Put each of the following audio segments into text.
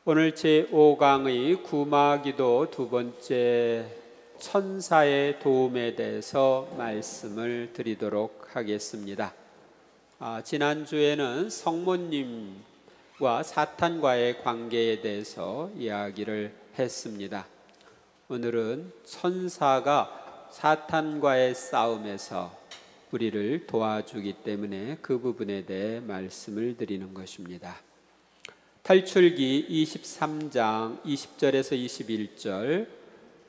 오늘 제5강의 구마기도 두 번째 천사의 도움에 대해서 말씀을 드리도록 하겠습니다. 지난주에는 성모님과 사탄과의 관계에 대해서 이야기를 했습니다. 오늘은 천사가 사탄과의 싸움에서 우리를 도와주기 때문에 그 부분에 대해 말씀을 드리는 것입니다. 탈출기 23장 20절에서 21절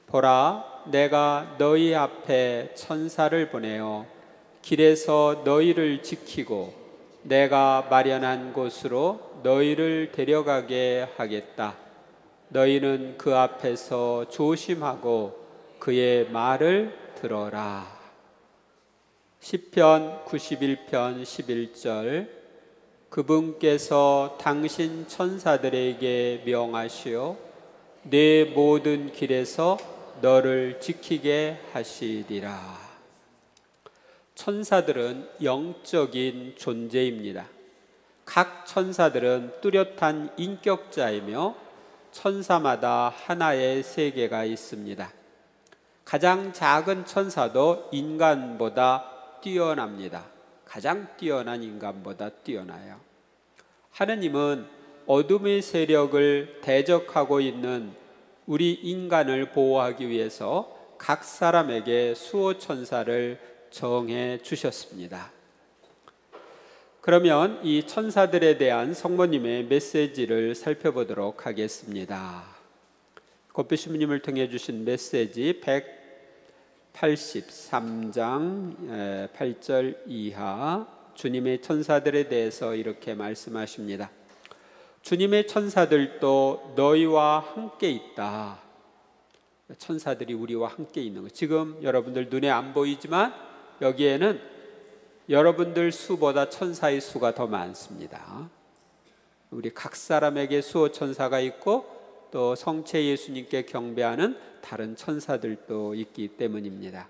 보라, 내가 너희 앞에 천사를 보내어 길에서 너희를 지키고 내가 마련한 곳으로 너희를 데려가게 하겠다. 너희는 그 앞에서 조심하고 그의 말을 들어라. 시편 91편 11절 그분께서 당신 천사들에게 명하시어 내 모든 길에서 너를 지키게 하시리라. 천사들은 영적인 존재입니다. 각 천사들은 뚜렷한 인격자이며 천사마다 하나의 세계가 있습니다. 가장 작은 천사도 인간보다 뛰어납니다. 가장 뛰어난 인간보다 뛰어나요. 하느님은 어둠의 세력을 대적하고 있는 우리 인간을 보호하기 위해서 각 사람에게 수호천사를 정해 주셨습니다. 그러면 이 천사들에 대한 성모님의 메시지를 살펴보도록 하겠습니다. godby신부님을 통해 주신 메시지 183장 8절 이하 주님의 천사들에 대해서 이렇게 말씀하십니다. 주님의 천사들도 너희와 함께 있다. 천사들이 우리와 함께 있는 것. 지금 여러분들 눈에 안 보이지만 여기에는 여러분들 수보다 천사의 수가 더 많습니다. 우리 각 사람에게 수호 천사가 있고 또 성체 예수님께 경배하는 다른 천사들도 있기 때문입니다.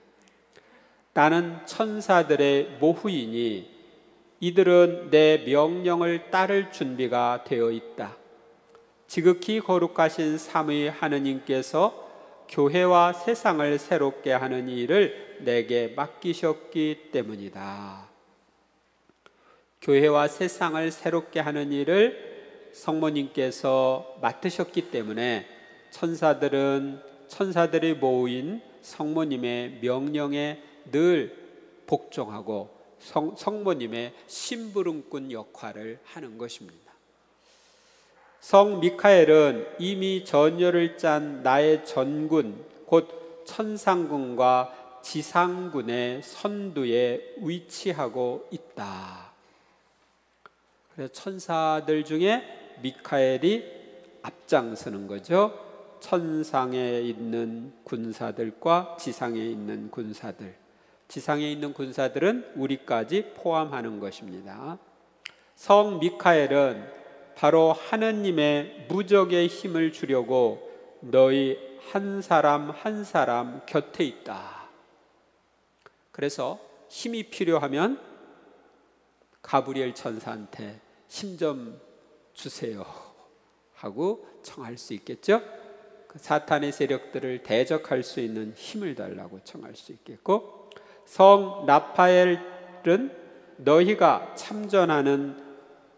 나는 천사들의 모후이니 이들은 내 명령을 따를 준비가 되어 있다. 지극히 거룩하신 삼위 하느님께서 교회와 세상을 새롭게 하는 일을 내게 맡기셨기 때문이다. 교회와 세상을 새롭게 하는 일을 성모님께서 맡으셨기 때문에 천사들의 모인 성모님의 명령에 늘 복종하고 성모님의 심부름꾼 역할을 하는 것입니다. 성 미카엘은 이미 전열을 짠 나의 전군 곧 천상군과 지상군의 선두에 위치하고 있다. 그래서 천사들 중에 미카엘이 앞장서는 거죠. 천상에 있는 군사들과 지상에 있는 군사들. 지상에 있는 군사들은 우리까지 포함하는 것입니다. 성 미카엘은 바로 하느님의 무적의 힘을 주려고 너희 한 사람 한 사람 곁에 있다. 그래서 힘이 필요하면 가브리엘 천사한테 힘 좀 주세요 하고 청할 수 있겠죠. 사탄의 세력들을 대적할 수 있는 힘을 달라고 청할 수 있겠고, 성 라파엘은 너희가 참전하는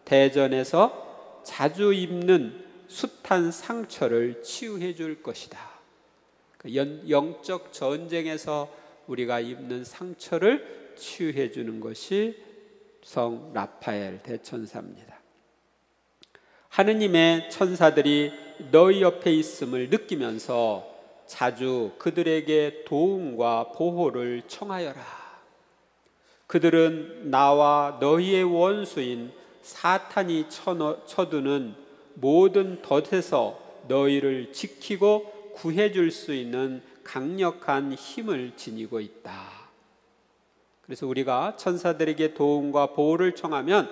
대전에서 자주 입는 숱한 상처를 치유해 줄 것이다. 영적 전쟁에서 우리가 입는 상처를 치유해 주는 것이 성 라파엘 대천사입니다. 하느님의 천사들이 너희 옆에 있음을 느끼면서 자주 그들에게 도움과 보호를 청하여라. 그들은 나와 너희의 원수인 사탄이 쳐두는 모든 덫에서 너희를 지키고 구해줄 수 있는 강력한 힘을 지니고 있다. 그래서 우리가 천사들에게 도움과 보호를 청하면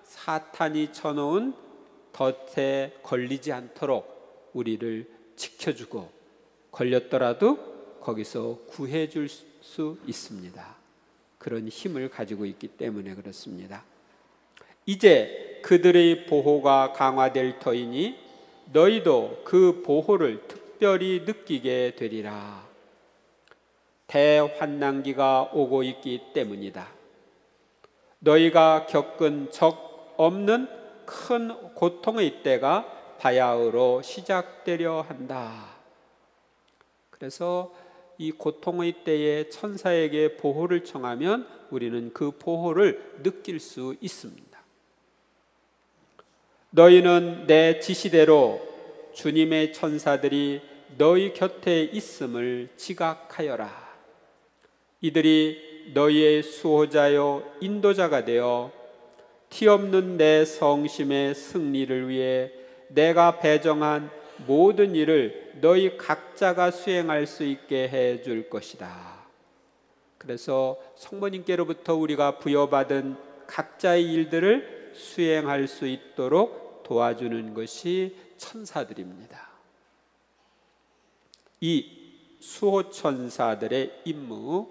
사탄이 쳐놓은 덫에 걸리지 않도록 우리를 지켜주고 걸렸더라도 거기서 구해줄 수 있습니다. 그런 힘을 가지고 있기 때문에 그렇습니다. 이제 그들의 보호가 강화될 터이니 너희도 그 보호를 특별히 느끼게 되리라. 대환난기가 오고 있기 때문이다. 너희가 겪은 적 없는 큰 고통의 때가 바야흐로 시작되려 한다. 그래서 이 고통의 때에 천사에게 보호를 청하면 우리는 그 보호를 느낄 수 있습니다. 너희는 내 지시대로 주님의 천사들이 너희 곁에 있음을 지각하여라. 이들이 너희의 수호자요 인도자가 되어 티없는 내 성심의 승리를 위해 내가 배정한 모든 일을 너희 각자가 수행할 수 있게 해줄 것이다. 그래서 성모님께로부터 우리가 부여받은 각자의 일들을 수행할 수 있도록 도와주는 것이 천사들입니다. 이 수호천사들의 임무,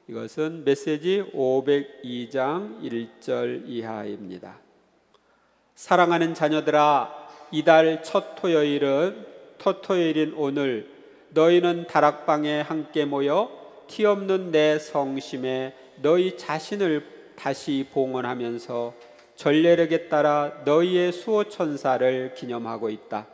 이것은 메시지 502장 1절 이하입니다. 사랑하는 자녀들아, 이달 첫 토요일인 오늘 너희는 다락방에 함께 모여 티없는 내 성심에 너희 자신을 다시 봉헌하면서 전례력에 따라 너희의 수호천사를 기념하고 있다.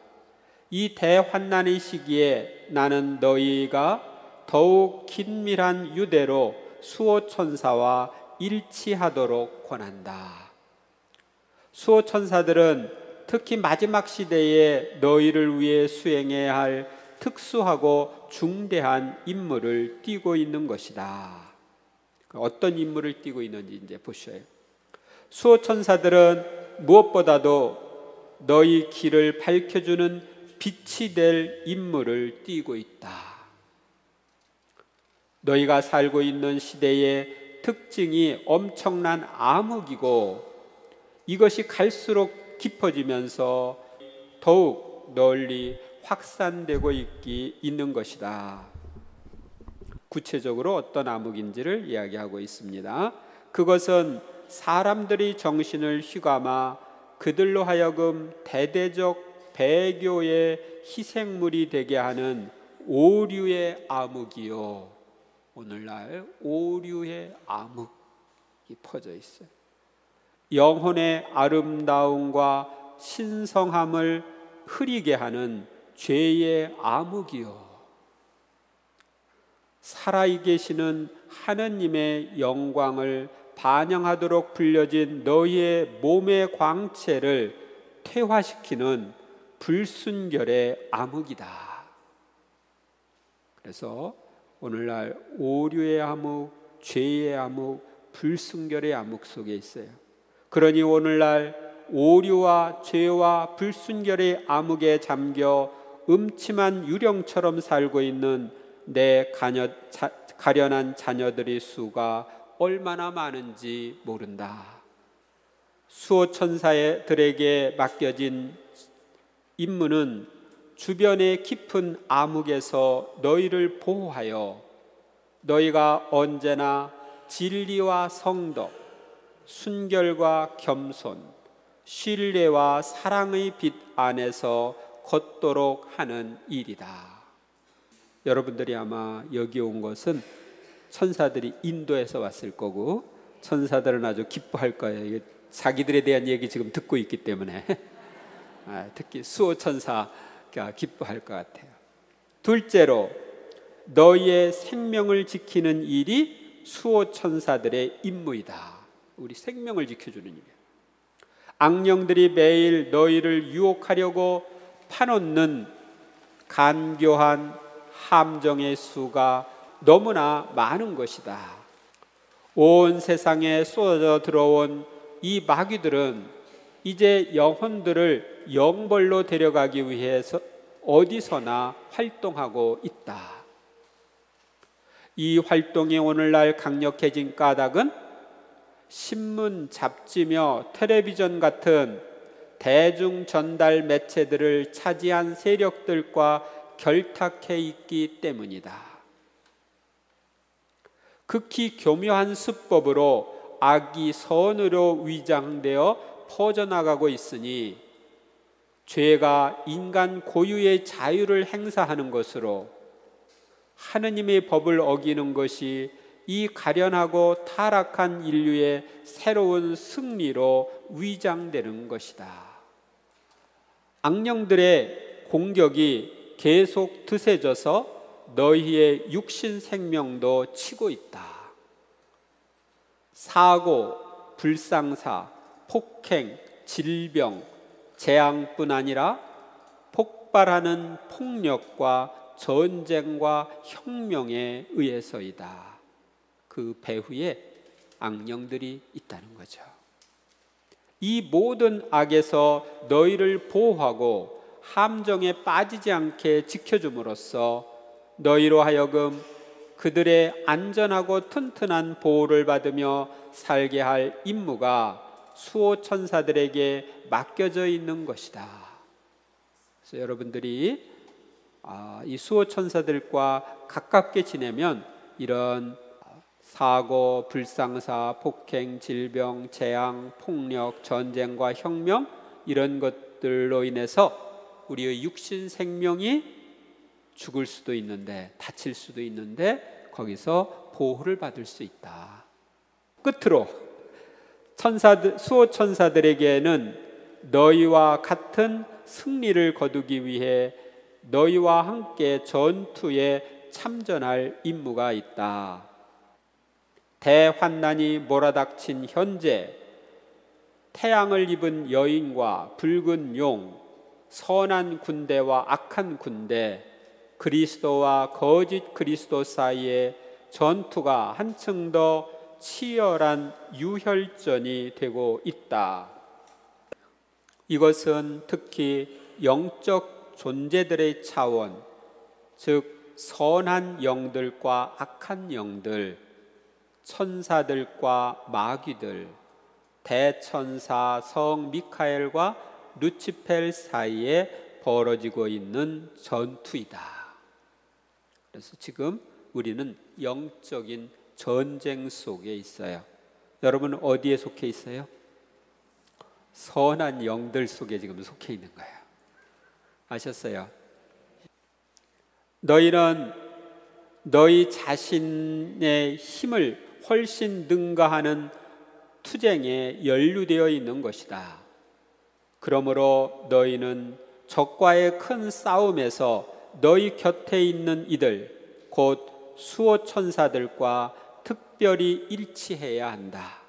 이 대환난의 시기에 나는 너희가 더욱 긴밀한 유대로 수호천사와 일치하도록 권한다. 수호천사들은 특히 마지막 시대에 너희를 위해 수행해야 할 특수하고 중대한 임무를 띠고 있는 것이다. 어떤 임무를 띠고 있는지 이제 보셔요. 수호천사들은 무엇보다도 너희 길을 밝혀주는 빛이 될 임무를 띠고 있다. 너희가 살고 있는 시대의 특징이 엄청난 암흑이고 이것이 갈수록 깊어지면서 더욱 널리 확산되고 있는 것이다. 구체적으로 어떤 암흑인지를 이야기하고 있습니다. 그것은 사람들이 정신을 휘감아 그들로 하여금 대대적 배교의 희생물이 되게 하는 오류의 암흑이요. 오늘날 오류의 암흑이 퍼져 있어요. 영혼의 아름다움과 신성함을 흐리게 하는 죄의 암흑이요. 살아계시는 하느님의 영광을 반영하도록 불려진 너희의 몸의 광채를 퇴화시키는 불순결의 암흑이다. 그래서 오늘날 오류의 암흑, 죄의 암흑, 불순결의 암흑 속에 있어요. 그러니 오늘날 오류와 죄와 불순결의 암흑에 잠겨 음침한 유령처럼 살고 있는 내 가련한 자녀들의 수가 얼마나 많은지 모른다. 수호천사들에게 맡겨진 임무는 주변의 깊은 암흑에서 너희를 보호하여 너희가 언제나 진리와 성덕, 순결과 겸손, 신뢰와 사랑의 빛 안에서 걷도록 하는 일이다. 여러분들이 아마 여기 온 것은 천사들이 인도에서 왔을 거고 천사들은 아주 기뻐할 거예요. 자기들에 대한 얘기 지금 듣고 있기 때문에 특히 수호천사가 기뻐할 것 같아요. 둘째로 너희의 생명을 지키는 일이 수호천사들의 임무이다. 우리 생명을 지켜주는 일이에요. 악령들이 매일 너희를 유혹하려고 파놓는 간교한 함정의 수가 너무나 많은 것이다. 온 세상에 쏟아져 들어온 이 마귀들은 이제 영혼들을 영벌로 데려가기 위해서 어디서나 활동하고 있다. 이 활동이 오늘날 강력해진 까닭은 신문, 잡지며 텔레비전 같은 대중 전달 매체들을 차지한 세력들과 결탁해 있기 때문이다. 극히 교묘한 수법으로 악이 선으로 위장되어 퍼져나가고 있으니 죄가 인간 고유의 자유를 행사하는 것으로 하느님의 법을 어기는 것이 이 가련하고 타락한 인류의 새로운 승리로 위장되는 것이다. 악령들의 공격이 계속 드세져서 너희의 육신 생명도 치고 있다. 사고, 불상사, 폭행, 질병, 재앙뿐 아니라 폭발하는 폭력과 전쟁과 혁명에 의해서이다. 그 배후에 악령들이 있다는 거죠. 이 모든 악에서 너희를 보호하고 함정에 빠지지 않게 지켜줌으로써 너희로 하여금 그들의 안전하고 튼튼한 보호를 받으며 살게 할 임무가 수호천사들에게 맡겨져 있는 것이다. 그래서 여러분들이 이 수호천사들과 가깝게 지내면 이런 사고, 불상사, 폭행, 질병, 재앙, 폭력, 전쟁과 혁명 이런 것들로 인해서 우리의 육신 생명이 죽을 수도 있는데, 다칠 수도 있는데 거기서 보호를 받을 수 있다. 끝으로 수호천사들에게는 너희와 같은 승리를 거두기 위해 너희와 함께 전투에 참전할 임무가 있다. 대환난이 몰아닥친 현재 태양을 입은 여인과 붉은 용, 선한 군대와 악한 군대, 그리스도와 거짓 그리스도 사이에 전투가 한층 더 치열한 유혈전이 되고 있다. 이것은 특히 영적 존재들의 차원, 즉 선한 영들과 악한 영들, 천사들과 마귀들, 대천사 성 미카엘과 루치펠 사이에 벌어지고 있는 전투이다. 그래서 지금 우리는 영적인 전쟁 속에 있어요. 여러분 어디에 속해 있어요? 선한 영들 속에 지금 속해 있는 거예요. 아셨어요? 너희는 너희 자신의 힘을 훨씬 능가하는 투쟁에 연루되어 있는 것이다. 그러므로 너희는 적과의 큰 싸움에서 너희 곁에 있는 이들 곧 수호천사들과 특별히 일치해야 한다.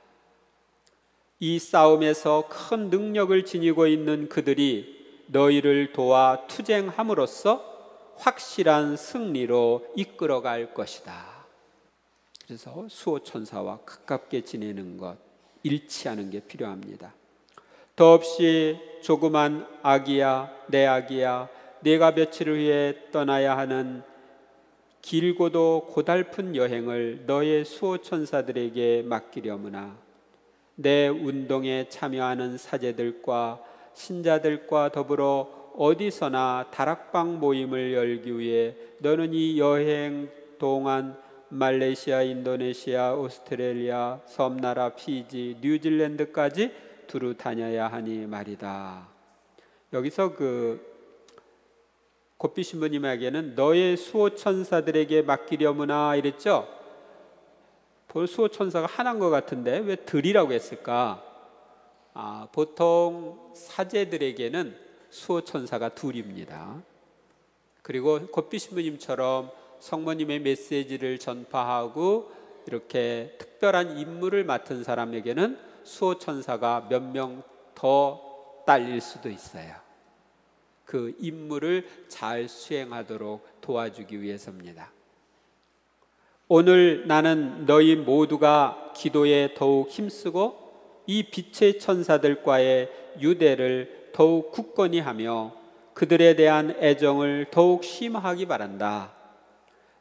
이 싸움에서 큰 능력을 지니고 있는 그들이 너희를 도와 투쟁함으로써 확실한 승리로 이끌어갈 것이다. 그래서 수호천사와 가깝게 지내는 것, 일치하는 게 필요합니다. 더없이 조그만 아기야, 내 아기야, 내가 며칠 후에 떠나야 하는 길고도 고달픈 여행을 너의 수호천사들에게 맡기려무나 내 운동에 참여하는 사제들과 신자들과 더불어 어디서나 다락방 모임을 열기 위해 너는 이 여행 동안 말레이시아, 인도네시아, 오스트레일리아, 섬나라, 피지, 뉴질랜드까지 두루 다녀야 하니 말이다. 여기서 고삐 신부님에게는 너의 수호천사들에게 맡기려무나 이랬죠. 수호천사가 하나인 것 같은데 왜 들이라고 했을까? 보통 사제들에게는 수호천사가 둘입니다. 그리고 고삐 신부님처럼 성모님의 메시지를 전파하고 이렇게 특별한 임무를 맡은 사람에게는 수호천사가 몇 명 더 딸릴 수도 있어요. 그 임무를 잘 수행하도록 도와주기 위해서입니다. 오늘 나는 너희 모두가 기도에 더욱 힘쓰고 이 빛의 천사들과의 유대를 더욱 굳건히 하며 그들에 대한 애정을 더욱 심화하기 바란다.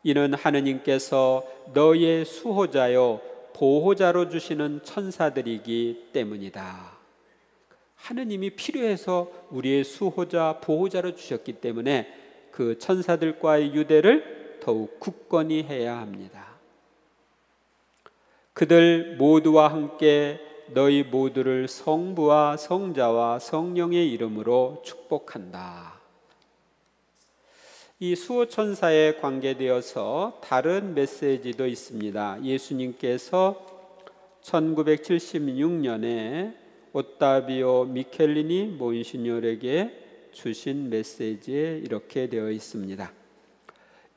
이는 하느님께서 너희의 수호자요 보호자로 주시는 천사들이기 때문이다. 하느님이 필요해서 우리의 수호자, 보호자로 주셨기 때문에 그 천사들과의 유대를 더욱 굳건히 해야 합니다. 그들 모두와 함께 너희 모두를 성부와 성자와 성령의 이름으로 축복한다. 이 수호천사에 관계되어서 다른 메시지도 있습니다. 예수님께서 1976년에 오타비오 미켈리니 몬시뇰에게 주신 메시지에 이렇게 되어 있습니다.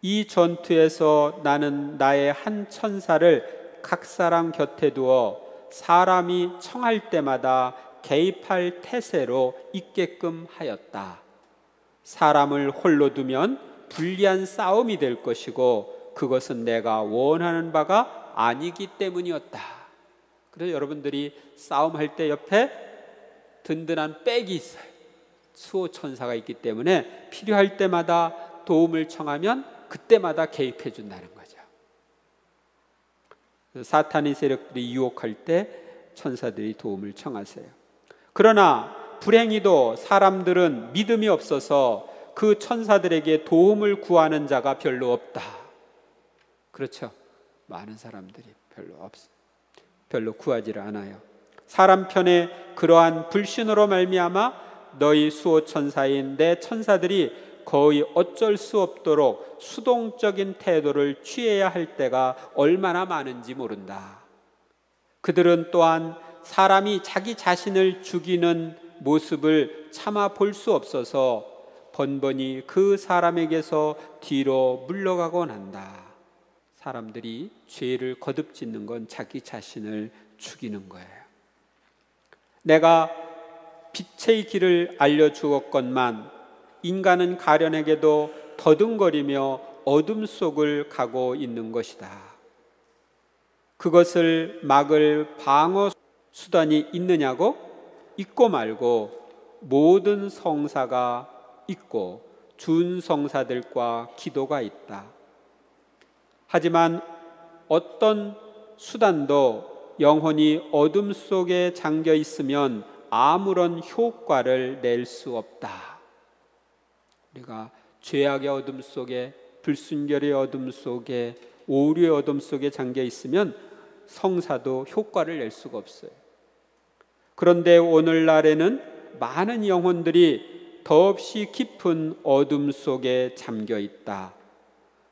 이 전투에서 나는 나의 한 천사를 각 사람 곁에 두어 사람이 청할 때마다 개입할 태세로 있게끔 하였다. 사람을 홀로 두면 불리한 싸움이 될 것이고 그것은 내가 원하는 바가 아니기 때문이었다. 그래서 여러분들이 싸움할 때 옆에 든든한 백이 있어요. 수호천사가 있기 때문에 필요할 때마다 도움을 청하면 그때마다 개입해 준다는 거죠. 사탄의 세력들이 유혹할 때 천사들이 도움을 청하세요. 그러나 불행히도 사람들은 믿음이 없어서 그 천사들에게 도움을 구하는 자가 별로 없다. 그렇죠. 많은 사람들이 별로 구하지를 않아요. 사람 편에 그러한 불신으로 말미암아 너희 수호천사인 내 천사들이 거의 어쩔 수 없도록 수동적인 태도를 취해야 할 때가 얼마나 많은지 모른다. 그들은 또한 사람이 자기 자신을 죽이는 모습을 참아 볼 수 없어서 번번이 그 사람에게서 뒤로 물러가곤 한다. 사람들이 죄를 거듭짓는 건 자기 자신을 죽이는 거예요. 내가 빛의 길을 알려주었건만 인간은 가련에게도 더듬거리며 어둠 속을 가고 있는 것이다. 그것을 막을 방어 수단이 있느냐고? 있고 말고 모든 성사가 있고 준성사들과 기도가 있다. 하지만 어떤 수단도 영혼이 어둠 속에 잠겨 있으면 아무런 효과를 낼 수 없다. 우리가 죄악의 어둠 속에, 불순결의 어둠 속에, 오류의 어둠 속에 잠겨 있으면 성사도 효과를 낼 수가 없어요. 그런데 오늘날에는 많은 영혼들이 더없이 깊은 어둠 속에 잠겨 있다.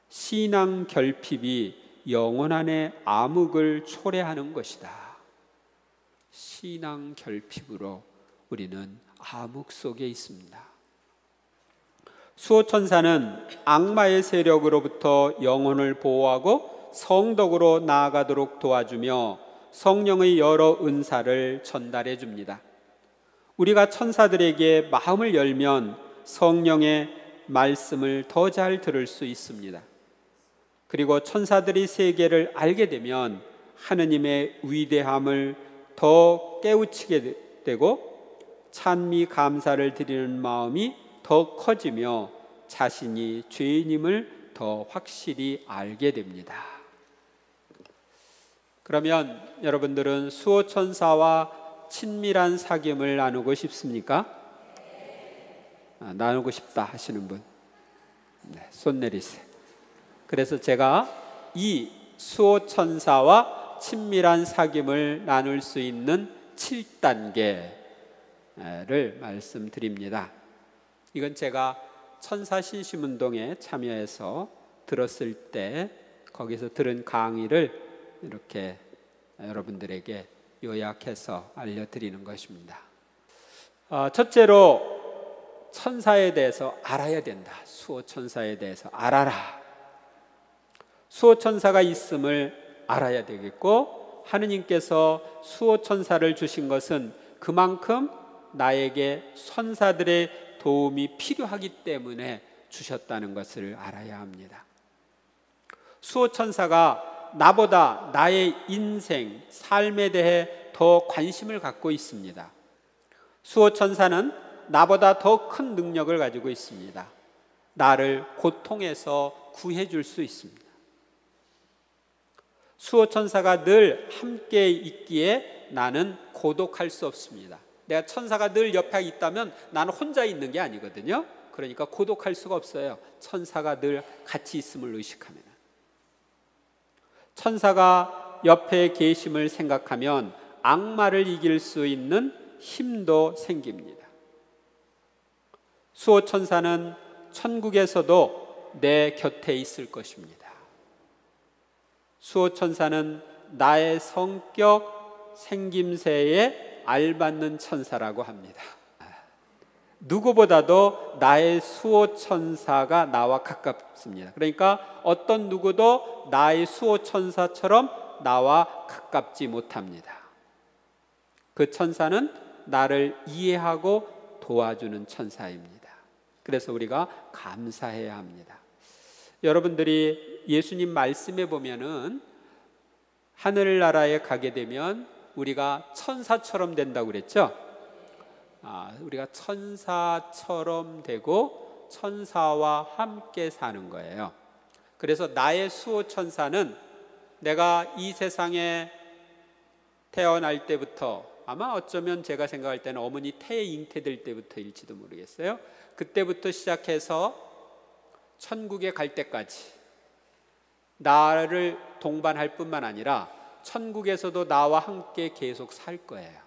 신앙 결핍이 영혼 안에 암흑을 초래하는 것이다. 신앙 결핍으로 우리는 암흑 속에 있습니다. 수호천사는 악마의 세력으로부터 영혼을 보호하고 성덕으로 나아가도록 도와주며 성령의 여러 은사를 전달해 줍니다. 우리가 천사들에게 마음을 열면 성령의 말씀을 더 잘 들을 수 있습니다. 그리고 천사들의 세계를 알게 되면 하느님의 위대함을 더 깨우치게 되고 찬미 감사를 드리는 마음이 더 커지며 자신이 죄인임을 더 확실히 알게 됩니다. 그러면 여러분들은 수호천사와 친밀한 사귐을 나누고 싶습니까? 나누고 싶다 하시는 분? 네, 손 내리세요. 그래서 제가 이 수호천사와 친밀한 사귐을 나눌 수 있는 7단계를 말씀드립니다. 이건 제가 천사신심운동에 참여해서 들었을 때 거기서 들은 강의를 이렇게 여러분들에게 요약해서 알려드리는 것입니다. 첫째로 천사에 대해서 알아야 된다. 수호천사에 대해서 알아라. 수호천사가 있음을 알아야 되겠고, 하느님께서 수호천사를 주신 것은 그만큼 나에게 천사들의 도움이 필요하기 때문에 주셨다는 것을 알아야 합니다. 수호천사가 나보다 나의 인생, 삶에 대해 더 관심을 갖고 있습니다. 수호천사는 나보다 더 큰 능력을 가지고 있습니다. 나를 고통에서 구해줄 수 있습니다. 수호천사가 늘 함께 있기에 나는 고독할 수 없습니다. 내가 천사가 늘 옆에 있다면 나는 혼자 있는 게 아니거든요. 그러니까 고독할 수가 없어요. 천사가 늘 같이 있음을 의식하면. 천사가 옆에 계심을 생각하면 악마를 이길 수 있는 힘도 생깁니다. 수호천사는 천국에서도 내 곁에 있을 것입니다. 수호천사는 나의 성격, 생김새에 알맞는 천사라고 합니다. 누구보다도 나의 수호천사가 나와 가깝습니다. 그러니까 어떤 누구도 나의 수호천사처럼 나와 가깝지 못합니다. 그 천사는 나를 이해하고 도와주는 천사입니다. 그래서 우리가 감사해야 합니다. 여러분들이 예수님 말씀에 보면은 하늘나라에 가게 되면 우리가 천사처럼 된다고 그랬죠? 우리가 천사처럼 되고 천사와 함께 사는 거예요. 그래서 나의 수호천사는 내가 이 세상에 태어날 때부터, 아마 어쩌면 제가 생각할 때는 어머니 태에 잉태될 때부터일지도 모르겠어요. 그때부터 시작해서 천국에 갈 때까지 나를 동반할 뿐만 아니라 천국에서도 나와 함께 계속 살 거예요.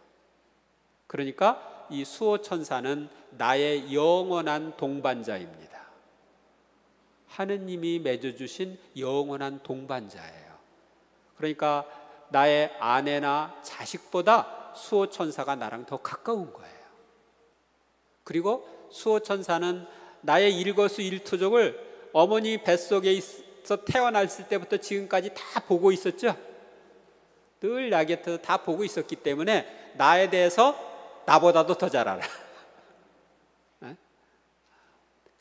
그러니까 이 수호천사는 나의 영원한 동반자입니다. 하느님이 맺어주신 영원한 동반자예요. 그러니까 나의 아내나 자식보다 수호천사가 나랑 더 가까운 거예요. 그리고 수호천사는 나의 일거수일투족을 어머니 뱃속에 있어 태어났을 때부터 지금까지 다 보고 있었죠. 늘 나 곁에서 다 보고 있었기 때문에 나에 대해서 나보다도 더 잘 알아.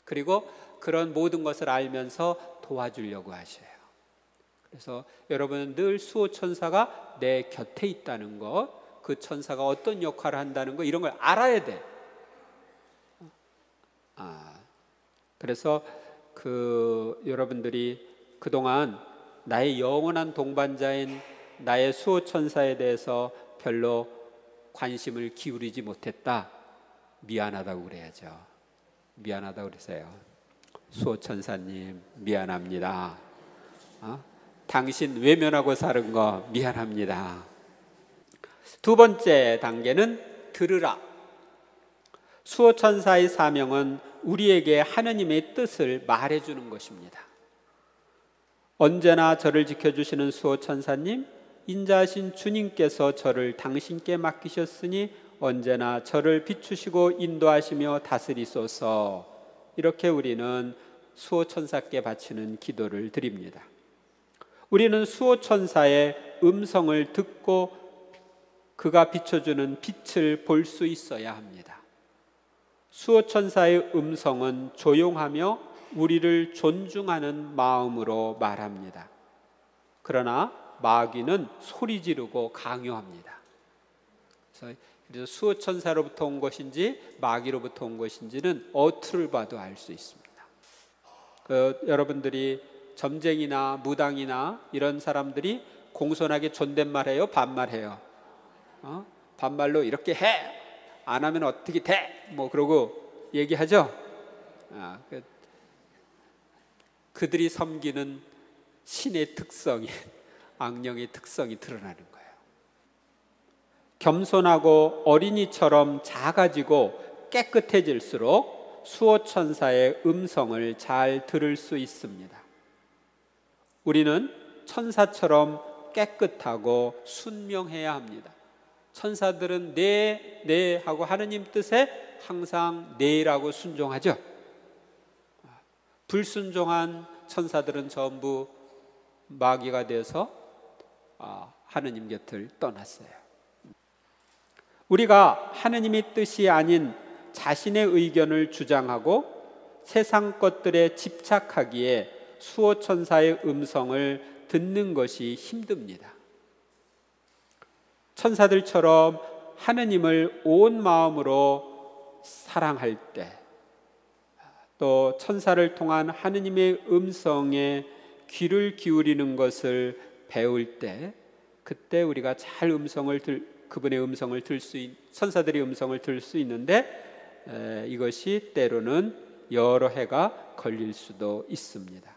그리고 그런 모든 것을 알면서 도와주려고 하셔요. 그래서 여러분은 늘 수호천사가 내 곁에 있다는 것, 그 천사가 어떤 역할을 한다는 것, 이런 걸 알아야 돼. 그래서 여러분들이 그동안 나의 영원한 동반자인 나의 수호천사에 대해서 별로 관심을 기울이지 못했다. 미안하다고 그래야죠. 미안하다고 그러세요. 수호천사님 미안합니다. 당신 외면하고 사는 거 미안합니다. 두 번째 단계는 들으라. 수호천사의 사명은 우리에게 하느님의 뜻을 말해주는 것입니다. 언제나 저를 지켜주시는 수호천사님, 인자하신 주님께서 저를 당신께 맡기셨으니 언제나 저를 비추시고 인도하시며 다스리소서. 이렇게 우리는 수호천사께 바치는 기도를 드립니다. 우리는 수호천사의 음성을 듣고 그가 비춰주는 빛을 볼 수 있어야 합니다. 수호천사의 음성은 조용하며 우리를 존중하는 마음으로 말합니다. 그러나 마귀는 소리 지르고 강요합니다. 그래서 수호천사로부터 온 것인지 마귀로부터 온 것인지는 어투를 봐도 알 수 있습니다. 여러분들이 점쟁이나 무당이나 이런 사람들이 공손하게 존댓말해요? 반말해요? 반말로 이렇게 해! 안 하면 어떻게 돼? 뭐 그러고 얘기하죠? 그들이 섬기는 신의 특성이, 악령의 특성이 드러나는 거예요. 겸손하고 어린이처럼 작아지고 깨끗해질수록 수호천사의 음성을 잘 들을 수 있습니다. 우리는 천사처럼 깨끗하고 순명해야 합니다. 천사들은 네 하고 하느님 뜻에 항상 네라고 순종하죠. 불순종한 천사들은 전부 마귀가 되어서 하느님 곁을 떠났어요. 우리가 하느님의 뜻이 아닌 자신의 의견을 주장하고 세상 것들에 집착하기에 수호천사의 음성을 듣는 것이 힘듭니다. 천사들처럼 하느님을 온 마음으로 사랑할 때, 또 천사를 통한 하느님의 음성에 귀를 기울이는 것을 배울 때, 그때 우리가 잘 그분의 음성을 천사들의 음성을 들을 수 있는데, 이것이 때로는 여러 해가 걸릴 수도 있습니다.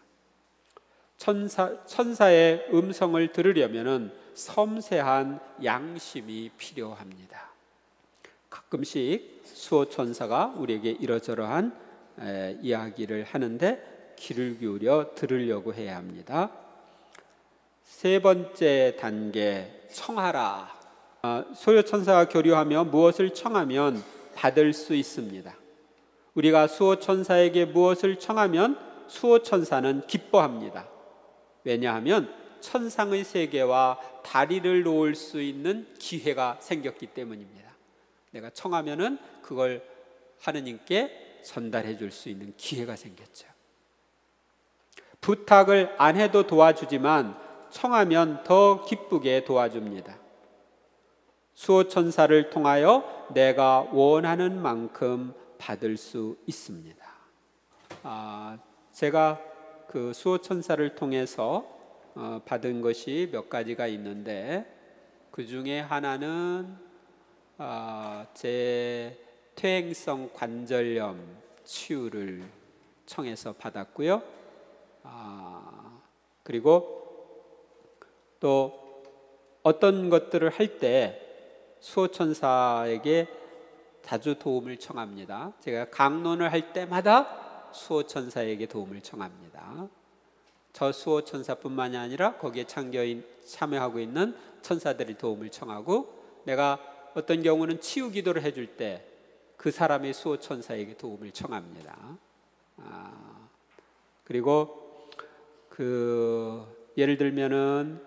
천사의 음성을 들으려면은 섬세한 양심이 필요합니다. 가끔씩 수호천사가 우리에게 이러저러한 이야기를 하는데 귀를 기울여 들으려고 해야 합니다. 세 번째 단계, 청하라. 수호천사와 교류하며 무엇을 청하면 받을 수 있습니다. 우리가 수호천사에게 무엇을 청하면 수호천사는 기뻐합니다. 왜냐하면 천상의 세계와 다리를 놓을 수 있는 기회가 생겼기 때문입니다. 내가 청하면은 그걸 하느님께 전달해 줄 수 있는 기회가 생겼죠. 부탁을 안 해도 도와주지만 청하면 더 기쁘게 도와줍니다. 수호천사를 통하여 내가 원하는 만큼 받을 수 있습니다. 제가 그 수호천사를 통해서 받은 것이 몇 가지가 있는데, 그 중에 하나는 제 퇴행성 관절염 치유를 청해서 받았고요. 그리고 또 어떤 것들을 할 때 수호천사에게 자주 도움을 청합니다. 제가 강론을 할 때마다 수호천사에게 도움을 청합니다. 저 수호천사뿐만이 아니라 거기에 참여하고 있는 천사들이 도움을 청하고, 내가 어떤 경우는 치유 기도를 해줄 때 그 사람의 수호천사에게 도움을 청합니다. 그리고 예를 들면은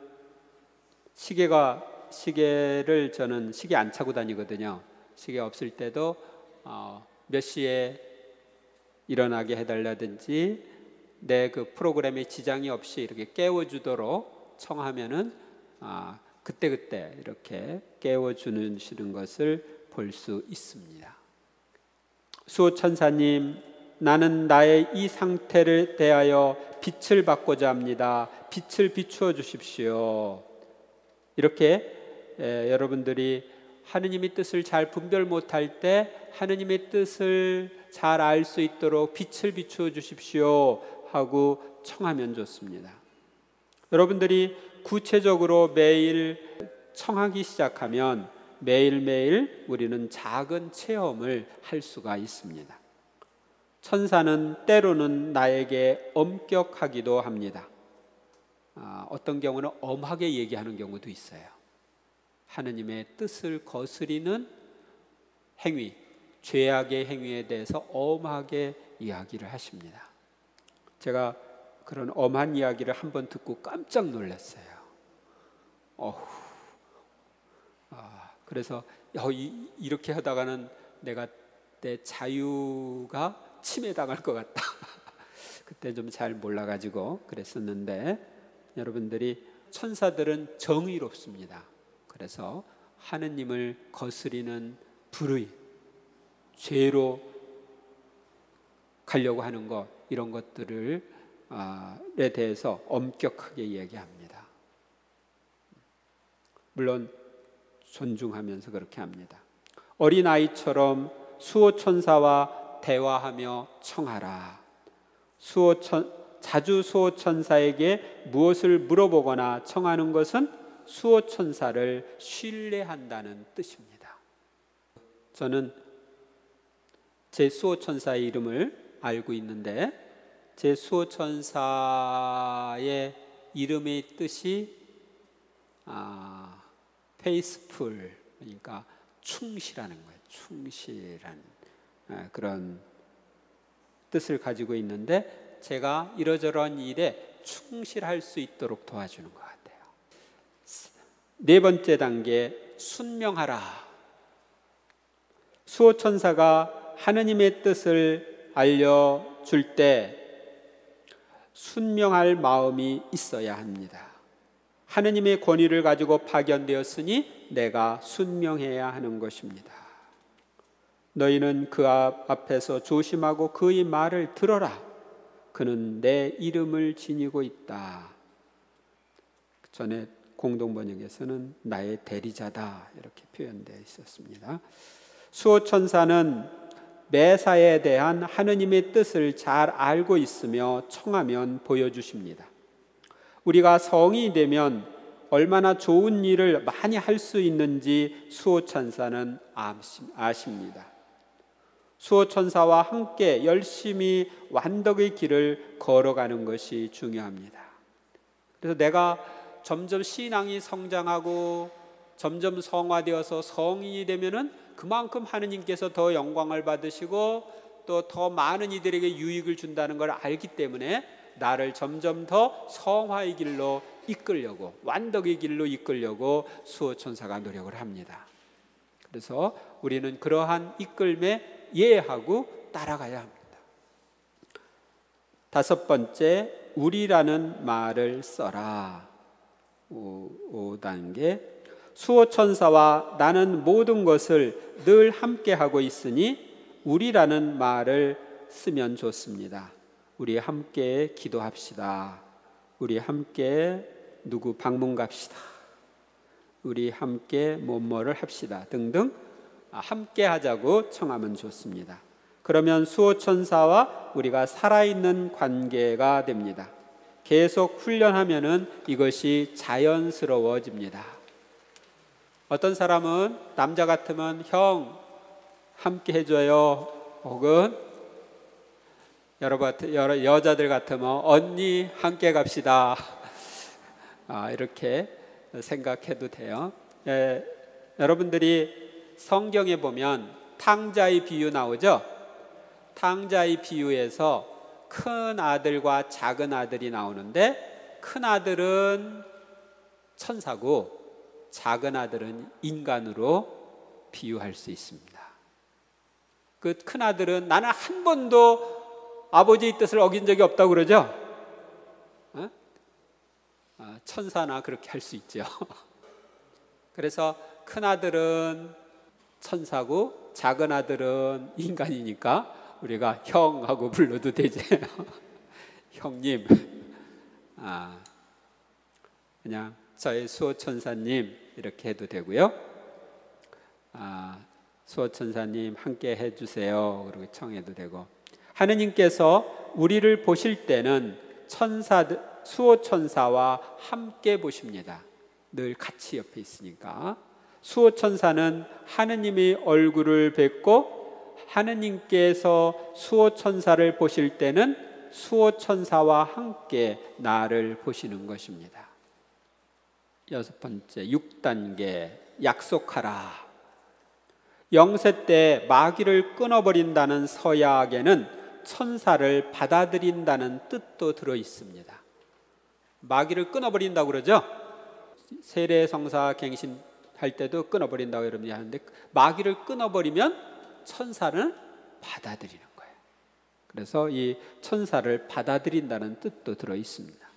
시계를 저는 시계 안 차고 다니거든요. 시계 없을 때도 몇 시에 일어나게 해달라든지 내 그 프로그램에 지장이 없이 이렇게 깨워주도록 청하면은 그때그때 이렇게 깨워주시는 것을 볼 수 있습니다. 수호천사님, 나는 나의 이 상태를 대하여 빛을 받고자 합니다. 빛을 비추어 주십시오. 이렇게 여러분들이 하느님의 뜻을 잘 분별 못할 때 하느님의 뜻을 잘 알 수 있도록 빛을 비추어 주십시오 하고 청하면 좋습니다. 여러분들이 구체적으로 매일 청하기 시작하면 매일매일 우리는 작은 체험을 할 수가 있습니다. 천사는 때로는 나에게 엄격하기도 합니다. 어떤 경우는 엄하게 얘기하는 경우도 있어요. 하느님의 뜻을 거스리는 행위, 죄악의 행위에 대해서 엄하게 이야기를 하십니다. 제가 그런 엄한 이야기를 한번 듣고 깜짝 놀랐어요. 그래서 이렇게 하다가는 내 자유가 침해당할 것 같다. 그때 좀 잘 몰라가지고 그랬었는데, 여러분들이 천사들은 정의롭습니다. 그래서 하느님을 거스리는 불의, 죄로 가려고 하는 것, 이런 것들에 대해서 엄격하게 얘기합니다. 물론 존중하면서 그렇게 합니다. 어린아이처럼 수호천사와 대화하며 청하라. 자주 수호천사에게 무엇을 물어보거나 청하는 것은 수호천사를 신뢰한다는 뜻입니다. 저는 제 수호천사의 이름을 알고 있는데, 제 수호천사의 이름의 뜻이 페이스풀, 그러니까 충실하는 거예요. 충실한 그런 뜻을 가지고 있는데, 제가 이러저러한 일에 충실할 수 있도록 도와주는 것 같아요. 네 번째 단계, 순명하라. 수호천사가 하느님의 뜻을 알려줄 때 순명할 마음이 있어야 합니다. 하느님의 권위를 가지고 파견되었으니 내가 순명해야 하는 것입니다. 너희는 그 앞에서 조심하고 그의 말을 들어라. 그는 내 이름을 지니고 있다. 전에 공동번역에서는 나의 대리자다, 이렇게 표현되어 있었습니다. 수호천사는 매사에 대한 하느님의 뜻을 잘 알고 있으며 청하면 보여주십니다. 우리가 성이 되면 얼마나 좋은 일을 많이 할 수 있는지 수호천사는 아십니다. 수호천사와 함께 열심히 완덕의 길을 걸어가는 것이 중요합니다. 그래서 내가 점점 신앙이 성장하고 점점 성화되어서 성인이 되면은 그만큼 하느님께서 더 영광을 받으시고 또 더 많은 이들에게 유익을 준다는 걸 알기 때문에 나를 점점 더 성화의 길로 이끌려고, 완덕의 길로 이끌려고 수호천사가 노력을 합니다. 그래서 우리는 그러한 이끌매 이해하고 따라가야 합니다. 다섯 번째, 우리라는 말을 써라. 5단계. 수호천사와 나는 모든 것을 늘 함께하고 있으니 우리라는 말을 쓰면 좋습니다. 우리 함께 기도합시다. 우리 함께 누구 방문 갑시다. 우리 함께 뭐뭐를 합시다 등등 함께 하자고 청하면 좋습니다. 그러면 수호천사와 우리가 살아있는 관계가 됩니다. 계속 훈련하면은 이것이 자연스러워집니다. 어떤 사람은 남자 같으면 형 함께 해줘요, 혹은 여자들 같으면 언니 함께 갑시다, 이렇게 생각해도 돼요. 여러분들이 성경에 보면 탕자의 비유 나오죠? 탕자의 비유에서 큰 아들과 작은 아들이 나오는데 큰 아들은 천사고 작은 아들은 인간으로 비유할 수 있습니다. 그 큰 아들은 나는 한 번도 아버지의 뜻을 어긴 적이 없다고 그러죠? 천사나 그렇게 할 수 있죠. 그래서 큰 아들은 천사고 작은 아들은 인간이니까 우리가 형하고 불러도 되죠. 형님, 그냥 저희 수호천사님 이렇게 해도 되고요. 수호천사님 함께 해주세요, 그렇게 청해도 되고. 하느님께서 우리를 보실 때는 수호천사와 함께 보십니다. 늘 같이 옆에 있으니까. 수호천사는 하느님의 얼굴을 뵙고 하느님께서 수호천사를 보실 때는 수호천사와 함께 나를 보시는 것입니다. 여섯 번째, 6단계, 약속하라. 영세 때 마귀를 끊어버린다는 서약에는 천사를 받아들인다는 뜻도 들어 있습니다. 마귀를 끊어버린다고 그러죠? 세례성사 갱신할 때도 끊어버린다고 여러분이 하는데, 마귀를 끊어버리면 천사를 받아들이는 거예요. 그래서 이 천사를 받아들인다는 뜻도 들어 있습니다.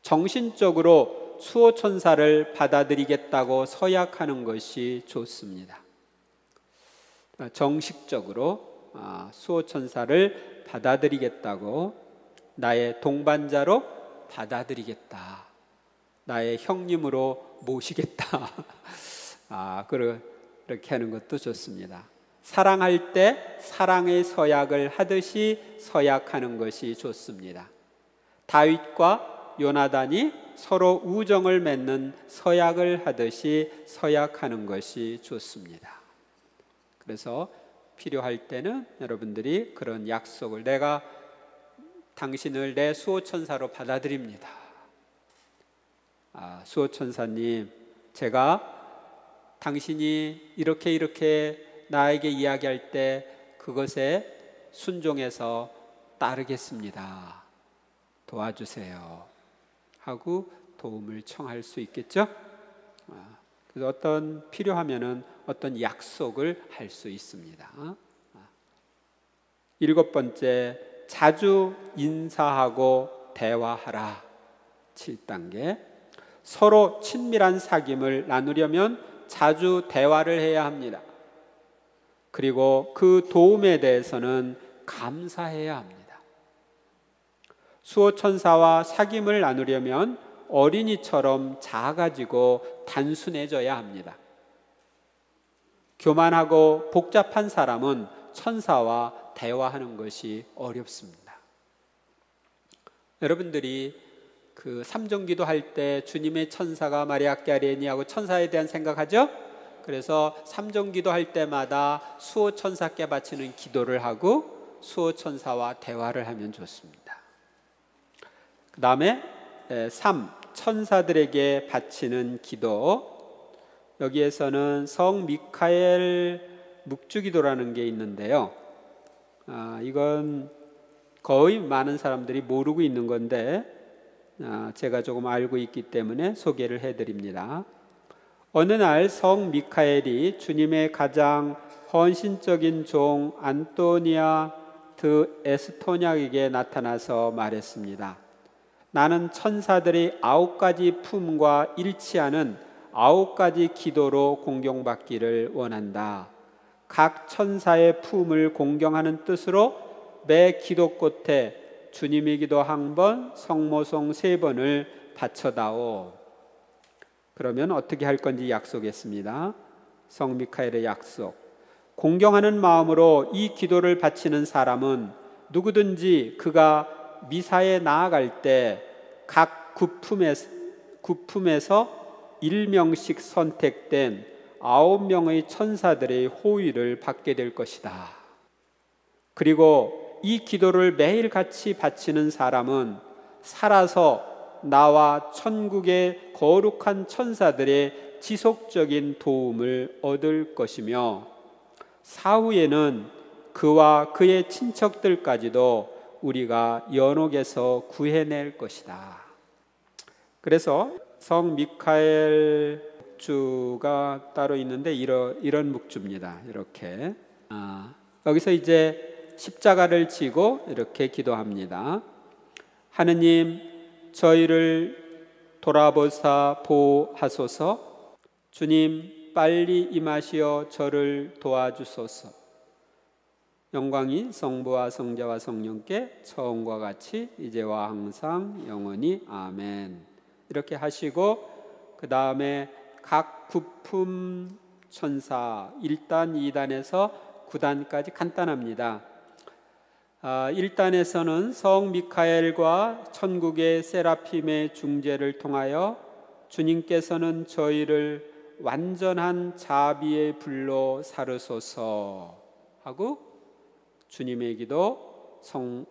정신적으로 수호천사를 받아들이겠다고 서약하는 것이 좋습니다. 정식적으로 수호천사를 받아들이겠다고, 나의 동반자로 받아들이겠다, 나의 형님으로 모시겠다, 그렇게 하는 것도 좋습니다. 사랑할 때 사랑의 서약을 하듯이 서약하는 것이 좋습니다. 다윗과 요나단이 서로 우정을 맺는 서약을 하듯이 서약하는 것이 좋습니다. 그래서 필요할 때는 여러분들이 그런 약속을, 내가 당신을 내 수호천사로 받아들입니다. 수호천사님, 제가 당신이 이렇게 나에게 이야기할 때 그것에 순종해서 따르겠습니다. 도와주세요 하고 도움을 청할 수 있겠죠? 그래서 필요하면은 어떤 약속을 할 수 있습니다. 일곱 번째, 자주 인사하고 대화하라. 7단계. 서로 친밀한 사귐을 나누려면 자주 대화를 해야 합니다. 그리고 그 도움에 대해서는 감사해야 합니다. 수호천사와 사귐을 나누려면 어린이처럼 작아지고 단순해져야 합니다. 교만하고 복잡한 사람은 천사와 대화하는 것이 어렵습니다. 여러분들이 그 삼종기도 할 때 주님의 천사가 마리아께 아뢰니하고 천사에 대한 생각하죠. 그래서 삼종기도 할 때마다 수호 천사께 바치는 기도를 하고 수호 천사와 대화를 하면 좋습니다. 그 다음에 3. 천사들에게 바치는 기도. 여기에서는 성 미카엘 묵주기도라는 게 있는데요. 이건 거의 많은 사람들이 모르고 있는 건데 제가 조금 알고 있기 때문에 소개를 해드립니다. 어느 날 성 미카엘이 주님의 가장 헌신적인 종 안토니아 드 에스토냐에게 나타나서 말했습니다. 나는 천사들이 9가지 품과 일치하는 9가지 기도로 공경받기를 원한다. 각 천사의 품을 공경하는 뜻으로 매 기도 끝에 주님의 기도 1번, 성모송 3번을 바쳐다오. 그러면 어떻게 할 건지 약속했습니다. 성 미카엘의 약속. 공경하는 마음으로 이 기도를 바치는 사람은 누구든지 그가 미사에 나아갈 때 각 구품에서 1명씩 선택된 9명의 천사들의 호의를 받게 될 것이다. 그리고 이 기도를 매일 같이 바치는 사람은 살아서 나와 천국의 거룩한 천사들의 지속적인 도움을 얻을 것이며 사후에는 그와 그의 친척들까지도 우리가 연옥에서 구해낼 것이다. 그래서 성 미카엘 묵주가 따로 있는데 이런 묵주입니다. 이렇게 여기서 이제 십자가를 지고 이렇게 기도합니다. 하느님, 저희를 돌아보사 보호하소서. 주님, 빨리 임하시어 저를 도와주소서. 영광이 성부와 성자와 성령께 처음과 같이 이제와 항상 영원히 아멘. 이렇게 하시고 그 다음에 각 구품 천사 1단, 2단에서 9단까지 간단합니다. 1단에서는 성 미카엘과 천국의 세라핌의 중재를 통하여 주님께서는 저희를 완전한 자비의 불로 사르소서 하고 주님의 기도 성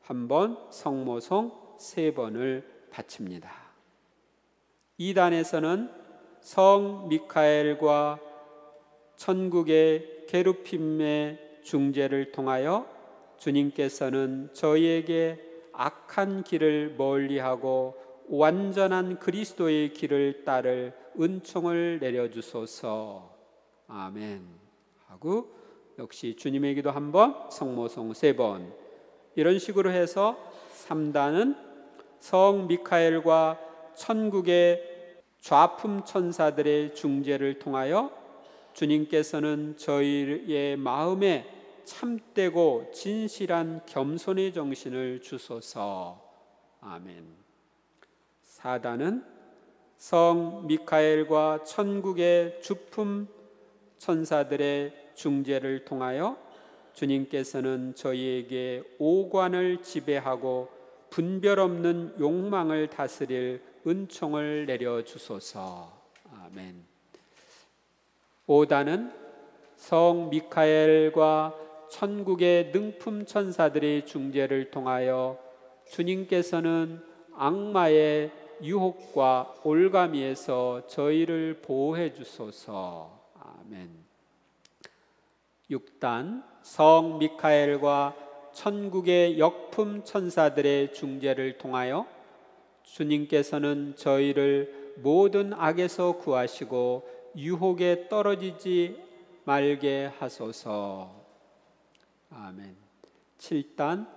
1번, 성모송 3번을 바칩니다. 2단에서는 성 미카엘과 천국의 게르핌의 중재를 통하여 주님께서는 저희에게 악한 길을 멀리하고 완전한 그리스도의 길을 따를 은총을 내려주소서. 아멘 하고 역시 주님의 기도 1번, 성모송 3번. 이런 식으로 해서 3단은 성 미카엘과 천국의 좌품 천사들의 중재를 통하여 주님께서는 저희의 마음에 참되고 진실한 겸손의 정신을 주소서. 아멘. 4단은 성 미카엘과 천국의 주품 천사들의 중재를 통하여 주님께서는 저희에게 오관을 지배하고 분별 없는 욕망을 다스릴 은총을 내려주소서. 아멘. 5단은 성 미카엘과 천국의 능품 천사들의 중재를 통하여 주님께서는 악마의 유혹과 올가미에서 저희를 보호해 주소서. 아멘. 6단 성 미카엘과 천국의 역품 천사들의 중재를 통하여 주님께서는 저희를 모든 악에서 구하시고 유혹에 떨어지지 말게 하소서. 아멘. 7단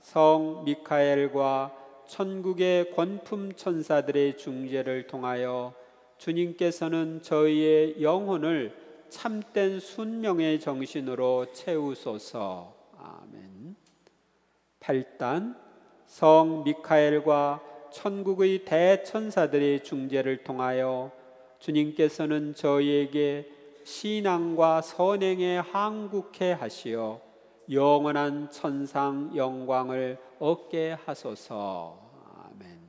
성 미카엘과 천국의 권품 천사들의 중재를 통하여 주님께서는 저희의 영혼을 참된 순명의 정신으로 채우소서. 아멘. 8단 성 미카엘과 천국의 대천사들의 중재를 통하여 주님께서는 저희에게 신앙과 선행에 항국해 하시어 영원한 천상 영광을 얻게 하소서. 아멘.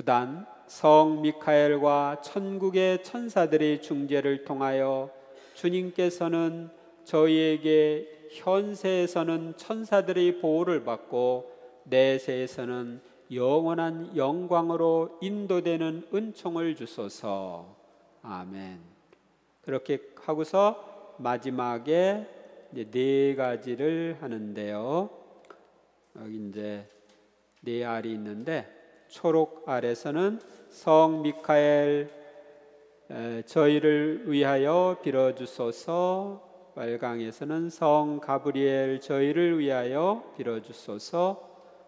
구단 성 미카엘과 천국의 천사들의 중재를 통하여 주님께서는 저희에게 현세에서는 천사들의 보호를 받고 내세에서는 영원한 영광으로 인도되는 은총을 주소서. 아멘. 그렇게 하고서 마지막에 네 가지를 하는데요. 여기 이제 네 알이 있는데, 초록 알에서는 성 미카엘 저희를 위하여 빌어주소서, 빨강에서는 성 가브리엘 저희를 위하여 빌어주소서,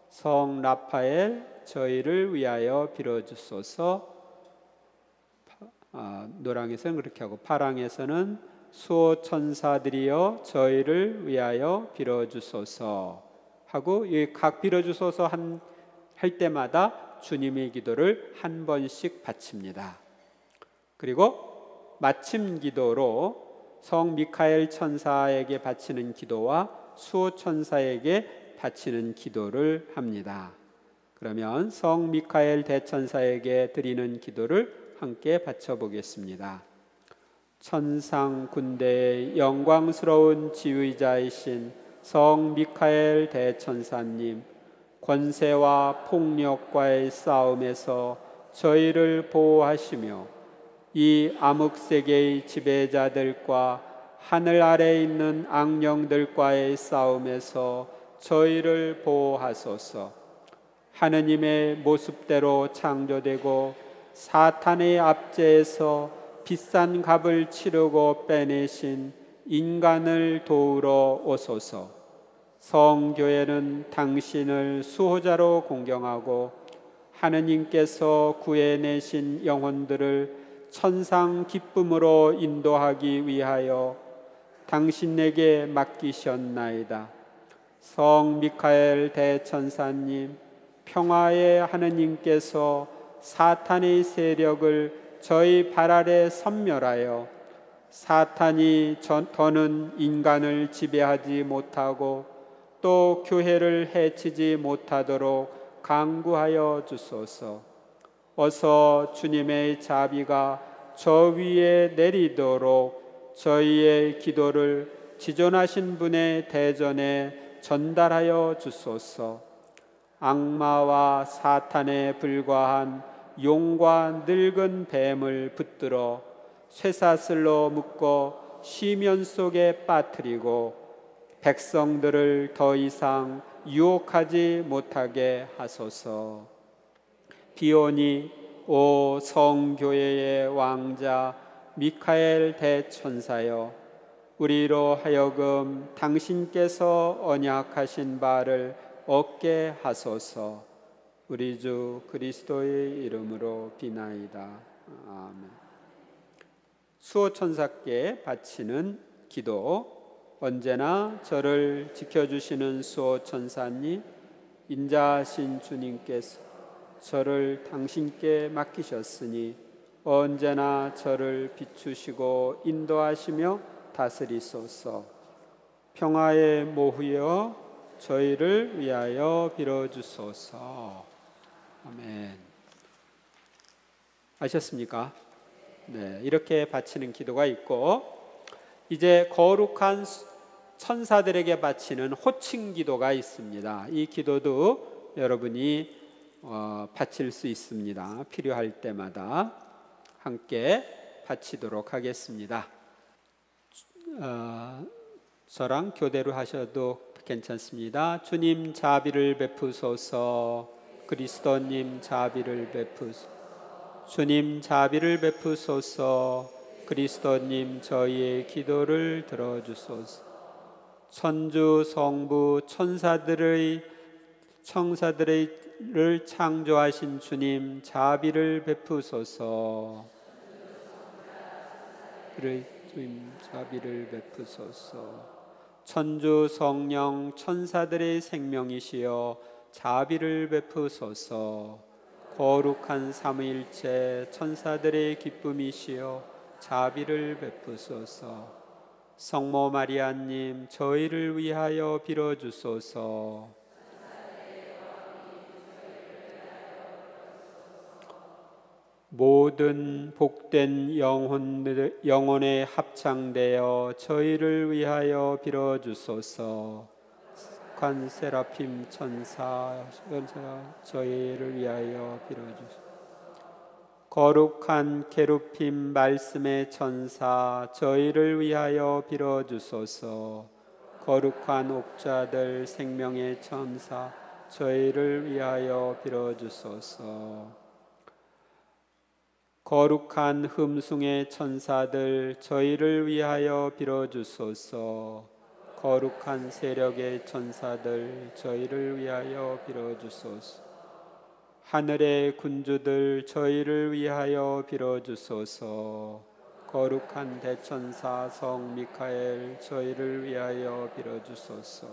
성 라파엘 저희를 위하여 빌어주소서, 노랑에서는 그렇게 하고, 파랑에서는 수호 천사들이여 저희를 위하여 빌어주소서 하고, 각 빌어주소서 할 때마다 주님의 기도를 한 번씩 바칩니다. 그리고 마침 기도로 성 미카엘 천사에게 바치는 기도와 수호 천사에게 바치는 기도를 합니다. 그러면 성 미카엘 대천사에게 드리는 기도를 함께 바쳐보겠습니다. 천상 군대의 영광스러운 지휘자이신 성 미카엘 대천사님, 권세와 폭력과의 싸움에서 저희를 보호하시며 이 암흑세계의 지배자들과 하늘 아래에 있는 악령들과의 싸움에서 저희를 보호하소서. 하느님의 모습대로 창조되고 사탄의 압제에서 비싼 값을 치르고 빼내신 인간을 도우러 오소서. 성교회는 당신을 수호자로 공경하고 하느님께서 구해내신 영혼들을 천상 기쁨으로 인도하기 위하여 당신에게 맡기셨나이다. 성 미카엘 대천사님, 평화의 하느님께서 사탄의 세력을 저희 발 아래 섬멸하여 사탄이 더는 인간을 지배하지 못하고 또 교회를 해치지 못하도록 강구하여 주소서. 어서 주님의 자비가 저 위에 내리도록 저희의 기도를 지존하신 분의 대전에 전달하여 주소서. 악마와 사탄에 불과한 용과 늙은 뱀을 붙들어 쇠사슬로 묶어 시면 속에 빠뜨리고 백성들을 더 이상 유혹하지 못하게 하소서. 비오니 오 성교회의 왕자 미카엘 대천사여, 우리로 하여금 당신께서 언약하신 바를 얻게 하소서. 우리 주 그리스도의 이름으로 비나이다. 아멘. 수호 천사께 바치는 기도. 언제나 저를 지켜주시는 수호 천사님, 인자하신 주님께서 저를 당신께 맡기셨으니 언제나 저를 비추시고 인도하시며 다스리소서. 평화의 모후여 저희를 위하여 빌어주소서. 아멘. 아셨습니까? 네, 이렇게 바치는 기도가 있고, 이제 거룩한 천사들에게 바치는 호칭 기도가 있습니다. 이 기도도 여러분이 바칠 수 있습니다. 필요할 때마다 함께 바치도록 하겠습니다. 저랑 교대로 하셔도 괜찮습니다. 주님 자비를 베푸소서. 그리스도님 자비를 베푸소서. 주님 자비를 베푸소서. 그리스도님 저희의 기도를 들어주소서. 천주 성부 천사들을 창조하신 주님 자비를 베푸소서. 주님 자비를 베푸소서. 천주 성령 천사들의 생명이시여 자비를 베푸소서. 거룩한 삼위일체 천사들의 기쁨이시여 자비를 베푸소서. 성모 마리아님 저희를 위하여 빌어주소서. 모든 복된 영혼에 합창되어 저희를 위하여 빌어주소서. 관 세라핌 천사 저희를 위하여 빌어주소서. 거룩한 게르핌 말씀의 천사 저희를 위하여 빌어주소서. 거룩한 옥자들 생명의 천사 저희를 위하여 빌어주소서. 거룩한 흠숭의 천사들 저희를 위하여 빌어주소서. 거룩한 세력의 천사들 저희를 위하여 빌어주소서. 하늘의 군주들 저희를 위하여 빌어주소서. 거룩한 대천사 성 미카엘 저희를 위하여 빌어주소서.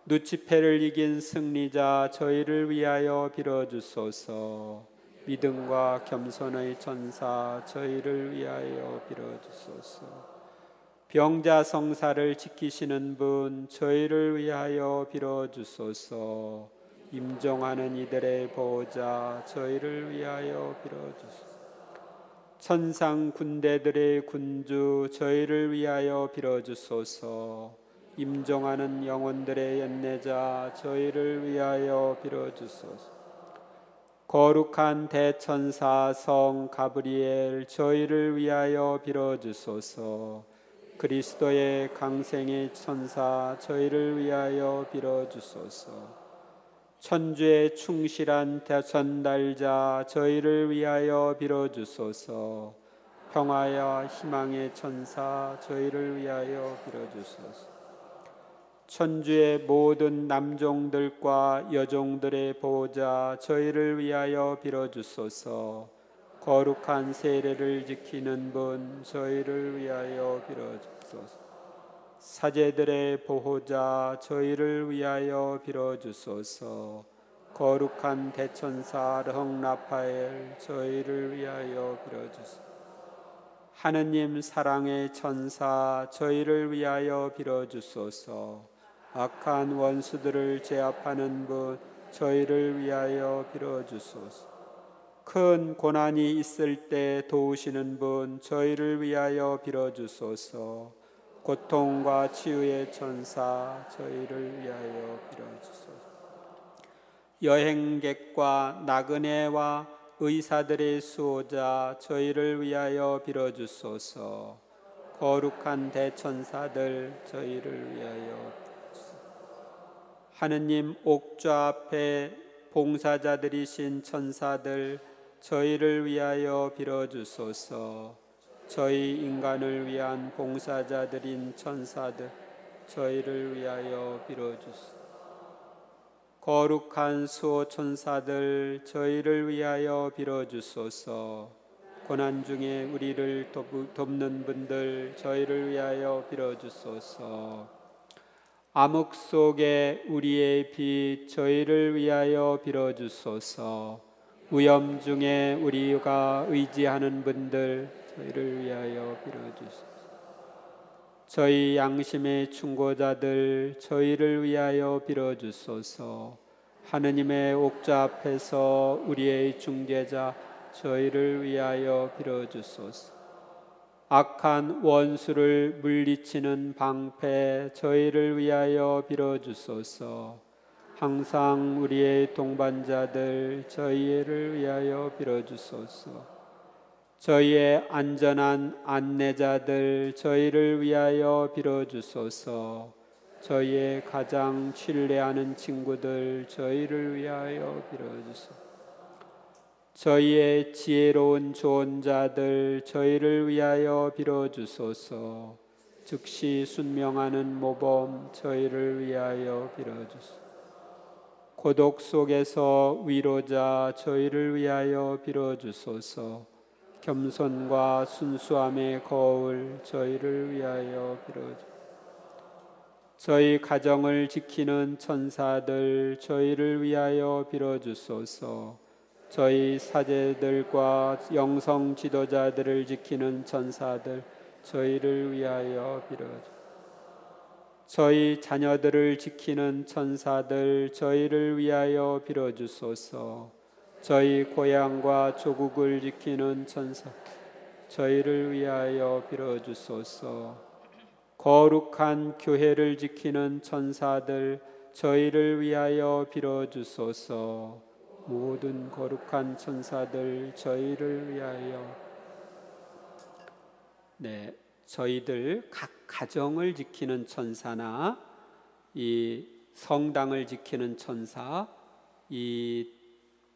누치페를 이긴 승리자 저희를 위하여 빌어주소서. 믿음과 겸손의 천사 저희를 위하여 빌어주소서. 병자 성사를 지키시는 분 저희를 위하여 빌어주소서. 임종하는 이들의 보호자 저희를 위하여 빌어주소서. 천상 군대들의 군주 저희를 위하여 빌어주소서. 임종하는 영혼들의 연내자 저희를 위하여 빌어주소서. 거룩한 대천사 성 가브리엘 저희를 위하여 빌어주소서. 그리스도의 강생의 천사 저희를 위하여 빌어주소서. 천주의 충실한 대전달자 저희를 위하여 빌어주소서. 평화와 희망의 천사 저희를 위하여 빌어주소서. 천주의 모든 남종들과 여종들의 보호자 저희를 위하여 빌어주소서. 거룩한 세례를 지키는 분 저희를 위하여 빌어주소서. 사제들의 보호자 저희를 위하여 빌어주소서. 거룩한 대천사 르흥라파엘 저희를 위하여 빌어주소서. 하느님 사랑의 천사 저희를 위하여 빌어주소서. 악한 원수들을 제압하는 분 저희를 위하여 빌어주소서. 큰 고난이 있을 때 도우시는 분 저희를 위하여 빌어주소서. 고통과 치유의 천사 저희를 위하여 빌어주소서. 여행객과 나그네와 의사들의 수호자 저희를 위하여 빌어주소서. 거룩한 대천사들 저희를 위하여 하느님 옥좌 앞에 봉사자들이신 천사들 저희를 위하여 빌어주소서. 저희 인간을 위한 봉사자들인 천사들 저희를 위하여 빌어주소서. 거룩한 수호 천사들 저희를 위하여 빌어주소서. 고난 중에 우리를 돕는 분들 저희를 위하여 빌어주소서. 암흑 속에 우리의 빛 저희를 위하여 빌어주소서. 위험 중에 우리가 의지하는 분들 저희를 위하여 빌어주소서. 저희 양심의 충고자들 저희를 위하여 빌어주소서. 하느님의 옥좌 앞에서 우리의 중재자 저희를 위하여 빌어주소서. 악한 원수를 물리치는 방패 저희를 위하여 빌어주소서. 항상 우리의 동반자들 저희를 위하여 빌어주소서. 저희의 안전한 안내자들 저희를 위하여 빌어주소서. 저희의 가장 신뢰하는 친구들 저희를 위하여 빌어주소서. 저희의 지혜로운 조언자들 저희를 위하여 빌어주소서. 즉시 순명하는 모범 저희를 위하여 빌어주소서. 고독 속에서 위로자 저희를 위하여 빌어주소서. 겸손과 순수함의 거울 저희를 위하여 빌어주소서. 저희 가정을 지키는 천사들 저희를 위하여 빌어주소서. 저희 사제들과 영성 지도자들을 지키는 천사들 저희를 위하여 빌어주소서. 저희 자녀들을 지키는 천사들 저희를 위하여 빌어주소서. 저희 고향과 조국을 지키는 천사, 저희를 위하여 빌어주소서. 거룩한 교회를 지키는 천사들, 저희를 위하여 빌어주소서. 모든 거룩한 천사들, 저희를 위하여. 네, 저희들 각 가정을 지키는 천사나 이 성당을 지키는 천사, 이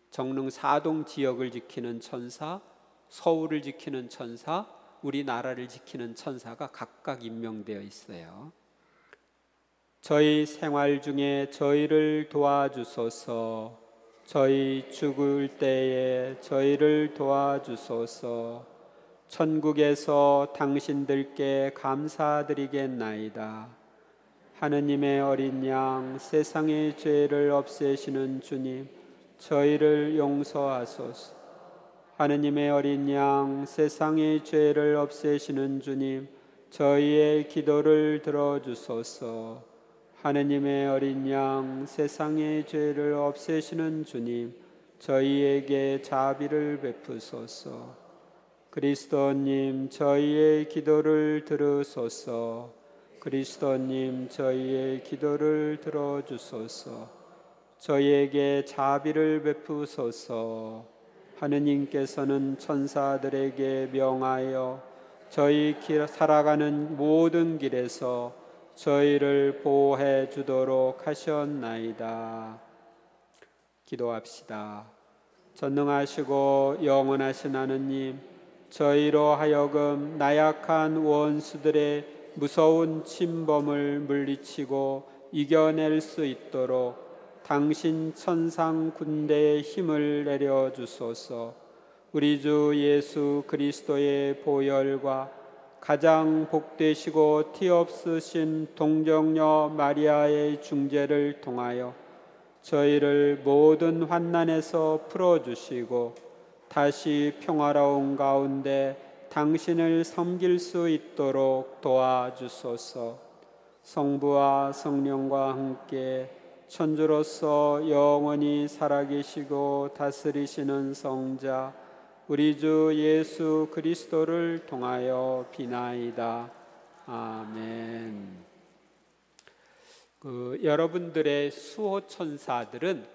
정릉 사동 지역을 지키는 천사, 서울을 지키는 천사, 우리나라를 지키는 천사가 각각 임명되어 있어요. 저희 생활 중에 저희를 도와주소서. 저희 죽을 때에 저희를 도와주소서. 천국에서 당신들께 감사드리겠나이다. 하느님의 어린 양, 세상의 죄를 없애시는 주님, 저희를 용서하소서. 하느님의 어린 양, 세상의 죄를 없애시는 주님, 저희의 기도를 들어주소서. 하느님의 어린 양, 세상의 죄를 없애시는 주님, 저희에게 자비를 베푸소서. 그리스도님, 저희의 기도를 들으소서. 그리스도님, 저희의 기도를 들어주소서. 저희에게 자비를 베푸소서. 하느님께서는 천사들에게 명하여 저희 살아가는 모든 길에서 저희를 보호해 주도록 하셨나이다. 기도합시다. 전능하시고 영원하신 하느님, 저희로 하여금 나약한 원수들의 무서운 침범을 물리치고 이겨낼 수 있도록 당신 천상 군대의 힘을 내려주소서. 우리 주 예수 그리스도의 보혈과 가장 복되시고 티없으신 동정녀 마리아의 중재를 통하여 저희를 모든 환난에서 풀어주시고 다시 평화로운 가운데 당신을 섬길 수 있도록 도와주소서. 성부와 성령과 함께 천주로서 영원히 살아계시고 다스리시는 성자 우리 주 예수 그리스도를 통하여 비나이다. 아멘. 여러분들의 수호 천사들은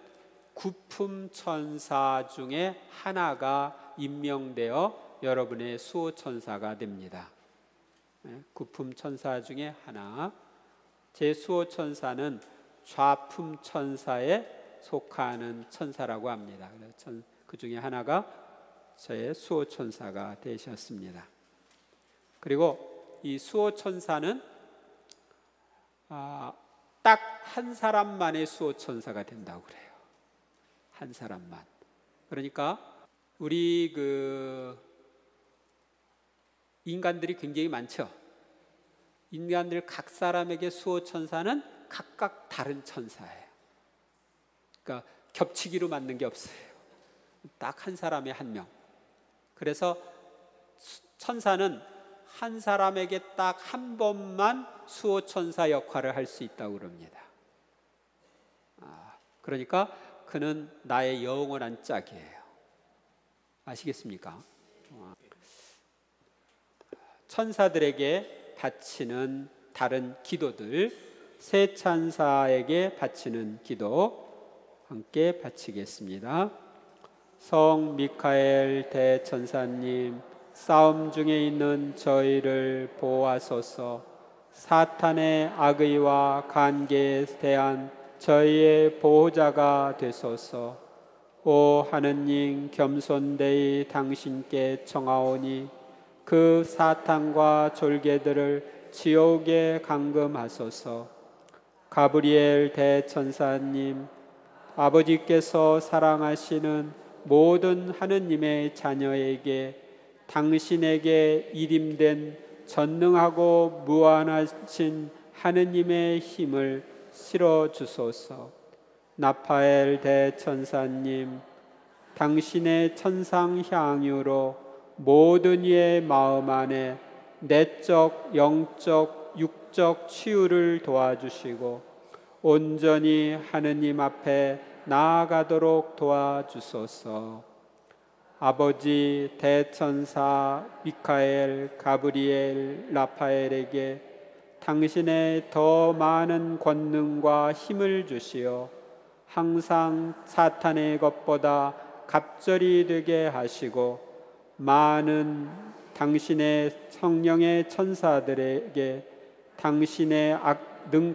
구품 천사 중에 하나가 임명되어 여러분의 수호 천사가 됩니다. 구품 천사 중에 하나. 제 수호 천사는 좌품 천사에 속하는 천사라고 합니다. 그 중에 하나가 저의 수호 천사가 되셨습니다. 그리고 이 수호 천사는 딱 한 사람만의 수호 천사가 된다고 그래요. 한 사람만. 그러니까 우리 인간들이 굉장히 많죠. 인간들 각 사람에게 수호 천사는 각각 다른 천사예요. 그러니까 겹치기로 만든 게 없어요. 딱 한 사람에 한 명. 그래서 천사는 한 사람에게 딱 한 번만 수호 천사 역할을 할 수 있다고 그럽니다. 그러니까 그는 나의 영원한 짝이에요. 아시겠습니까? 천사들에게 바치는 다른 기도들, 세 천사에게 바치는 기도 함께 바치겠습니다. 성 미카엘 대천사님, 싸움 중에 있는 저희를 보호하소서. 사탄의 악의와 관계에 대한 저희의 보호자가 되소서. 오 하느님, 겸손되이 당신께 청하오니 그 사탄과 졸개들을 지옥에 감금하소서. 가브리엘 대천사님, 아버지께서 사랑하시는 모든 하느님의 자녀에게 당신에게 일임된 전능하고 무한하신 하느님의 힘을 실어 주소서. 나파엘 대천사님, 당신의 천상 향유로 모든 이의 마음 안에 내적, 영적, 육적 치유를 도와주시고 온전히 하느님 앞에 나아가도록 도와주소서. 아버지 대천사 미카엘, 가브리엘, 라파엘에게 당신의 더 많은 권능과 힘을 주시어 항상 사탄의 것보다 갑절이 되게 하시고 많은 당신의 성령의 천사들에게 당신의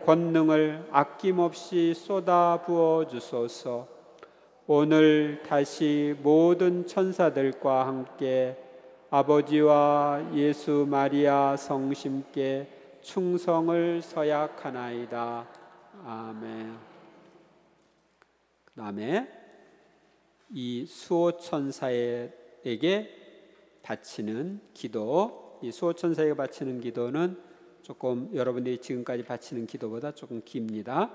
권능을 아낌없이 쏟아 부어 주소서. 오늘 다시 모든 천사들과 함께 아버지와 예수 마리아 성심께 충성을 서약하나이다. 아멘. 그 다음에 이 수호천사에게 바치는 기도, 이 수호천사에게 바치는 기도는 조금 여러분들이 지금까지 바치는 기도보다 조금 깁니다.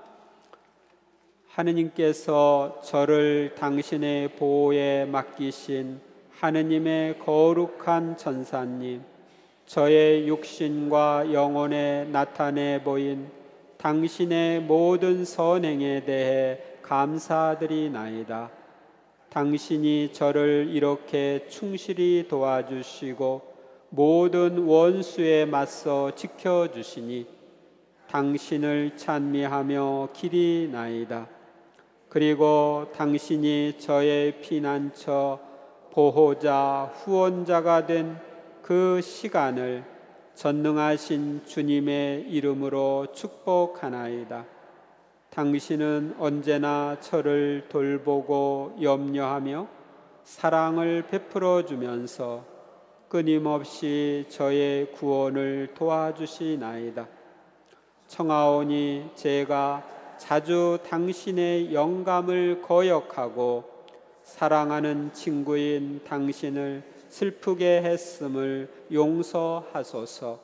하느님께서 저를 당신의 보호에 맡기신 하느님의 거룩한 천사님, 저의 육신과 영혼에 나타내 보인 당신의 모든 선행에 대해 감사드리나이다. 당신이 저를 이렇게 충실히 도와주시고 모든 원수에 맞서 지켜주시니 당신을 찬미하며 기리나이다. 그리고 당신이 저의 피난처, 보호자, 후원자가 된 그 시간을 전능하신 주님의 이름으로 축복하나이다. 당신은 언제나 저를 돌보고 염려하며 사랑을 베풀어 주면서 끊임없이 저의 구원을 도와주시나이다. 청하오니 제가 자주 당신의 영감을 거역하고 사랑하는 친구인 당신을 슬프게 했음을 용서하소서.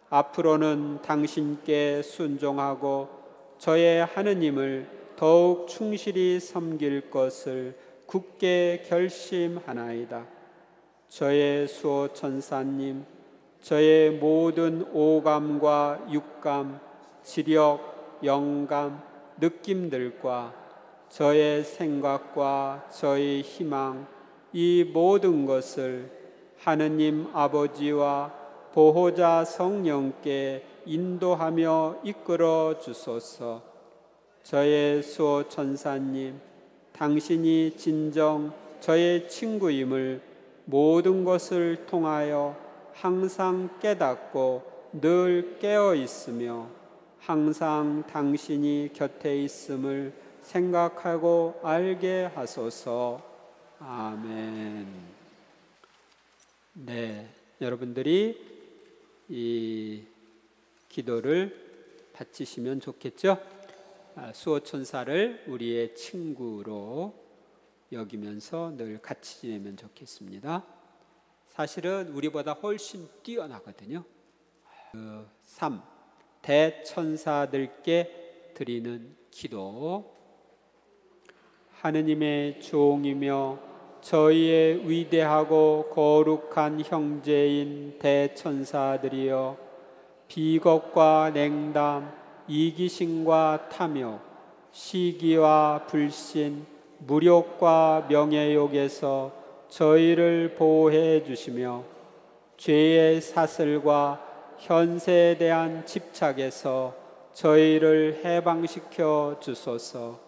앞으로는 당신께 순종하고 저의 하느님을 더욱 충실히 섬길 것을 굳게 결심하나이다. 저의 수호천사님, 저의 모든 오감과 육감, 지력, 영감, 느낌들과 저의 생각과 저의 희망, 이 모든 것을 하느님 아버지와 보호자 성령께 인도하며 이끌어 주소서. 저의 수호천사님, 당신이 진정 저의 친구임을 모든 것을 통하여 항상 깨닫고 늘 깨어 있으며 항상 당신이 곁에 있음을 생각하고 알게 하소서. 아멘. 네, 여러분들이 이 기도를 바치시면 좋겠죠? 수호천사를 우리의 친구로 여기면서 늘 같이 지내면 좋겠습니다. 사실은 우리보다 훨씬 뛰어나거든요. 3. 대천사들께 드리는 기도. 하느님의 종이며 저희의 위대하고 거룩한 형제인 대천사들이여, 비겁과 냉담, 이기심과 탐욕, 시기와 불신, 무욕과 명예욕에서 저희를 보호해 주시며 죄의 사슬과 현세에 대한 집착에서 저희를 해방시켜 주소서.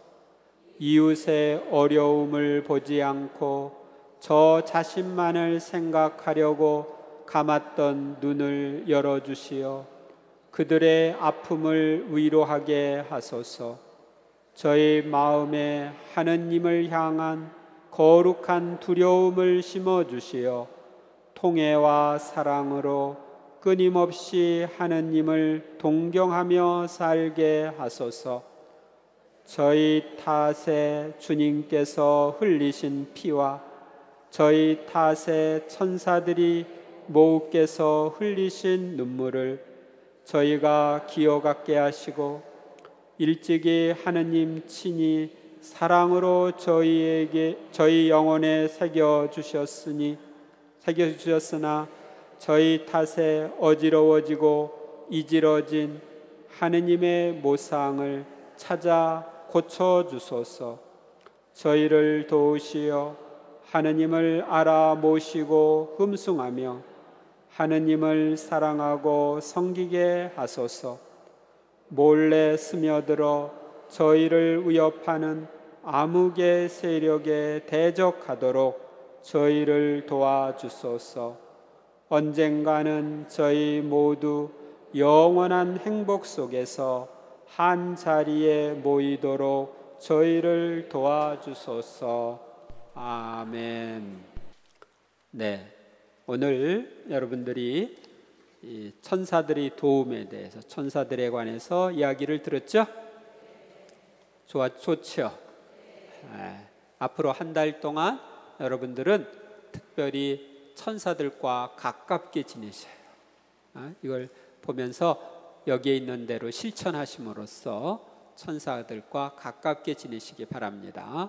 이웃의 어려움을 보지 않고 저 자신만을 생각하려고 감았던 눈을 열어주시어 그들의 아픔을 위로하게 하소서. 저희 마음에 하느님을 향한 거룩한 두려움을 심어주시어 통애와 사랑으로 끊임없이 하느님을 동경하며 살게 하소서. 저희 탓에 주님께서 흘리신 피와 저희 탓에 천사들이 모우께서 흘리신 눈물을 저희가 기억하게 하시고 일찍이 하느님 친히 사랑으로 저희 영혼에 새겨 주셨으나 저희 탓에 어지러워지고 이지러진 하느님의 모상을 찾아 고쳐 주소서. 저희를 도우시어 하느님을 알아 모시고 흠숭하며 하느님을 사랑하고 섬기게 하소서. 몰래 스며들어 저희를 위협하는 암흑의 세력에 대적하도록 저희를 도와주소서. 언젠가는 저희 모두 영원한 행복 속에서 한 자리에 모이도록 저희를 도와주소서. 아멘. 네, 오늘 여러분들이 이 천사들의 도움에 대해서, 천사들에 관해서 이야기를 들었죠? 좋죠? 앞으로 한 달 동안 여러분들은 특별히 천사들과 가깝게 지내셔요. 이걸 보면서 여기에 있는 대로 실천하심으로써 천사들과 가깝게 지내시기 바랍니다.